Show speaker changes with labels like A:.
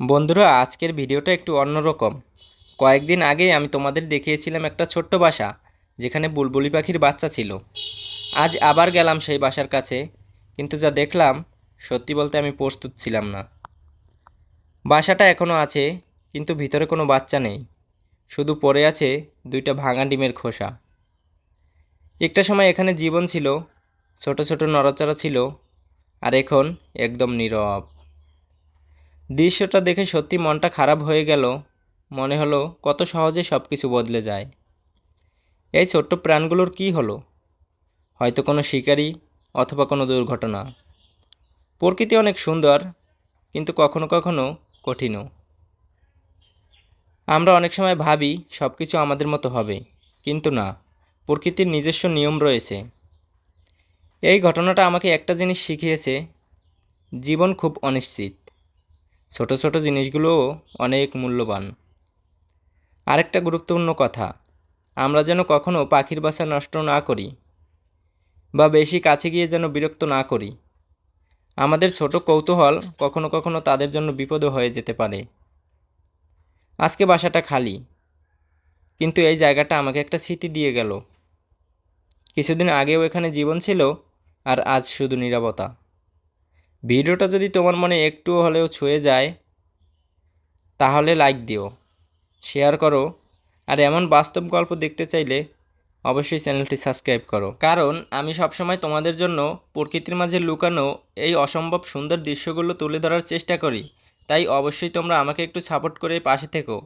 A: বন্ধুরা, আজকের ভিডিওটা একটু অন্যরকম। কয়েকদিন আগেই আমি তোমাদের দেখিয়েছিলাম একটা ছোট্ট বাসা যেখানে বুলবুলি পাখির বাচ্চা ছিল। আজ আবার গেলাম সেই বাসার কাছে, কিন্তু যা দেখলাম সত্যি বলতে আমি প্রস্তুত ছিলাম না। বাসাটা এখনও আছে, কিন্তু ভিতরে কোনো বাচ্চা নেই, শুধু পড়ে আছে দুইটা ভাঙা ডিমের খোসা। একটা সময় এখানে জীবন ছিল, ছোট ছোট নড়াচড়া ছিল, আর এখন একদম নীরব। দৃশ্যটা দেখে সত্যি মনটা খারাপ হয়ে গেল। মনে হলো কত সহজে সব কিছু বদলে যায়। এই ছোট্ট প্রাণগুলোর কি হলো? হয়তো কোনো শিকারী, অথবা কোনো দুর্ঘটনা। প্রকৃতি অনেক সুন্দর, কিন্তু কখনো কখনো কঠিনও। আমরা অনেক সময় ভাবি সব কিছু আমাদের মতো হবে, কিন্তু না, প্রকৃতির নিজস্ব নিয়ম রয়েছে। এই ঘটনাটা আমাকে একটা জিনিস শিখিয়েছে, জীবন খুব অনিশ্চিত, ছোট ছোট জিনিসগুলোও অনেক মূল্যবান। আরেকটা গুরুত্বপূর্ণ কথা, আমরা যেন কখনো পাখির বাসা নষ্ট না করি, বা বেশি কাছে গিয়ে যেন বিরক্ত না করি। আমাদের ছোট কৌতূহল কখনো কখনো তাদের জন্য বিপদও হয়ে যেতে পারে। আজকে বাসাটা খালি, কিন্তু এই জায়গাটা আমাকে একটা স্মৃতি দিয়ে গেল। কিছুদিন আগেও এখানে জীবন ছিল, আর আজ শুধু নীরবতা। ভিডিওটা যদি তোমার মনে একটুও হলেও ছুঁয়ে যায়, তাহলে লাইক দিও, শেয়ার করো, আর এমন বাস্তব গল্প দেখতে চাইলে অবশ্যই চ্যানেলটি সাবস্ক্রাইব করো। কারণ আমি সবসময় তোমাদের জন্য প্রকৃতির মাঝে লুকানো এই অসম্ভব সুন্দর দৃশ্যগুলো তুলে ধরার চেষ্টা করি। তাই অবশ্যই তোমরা আমাকে একটু সাপোর্ট করে পাশে থেকো।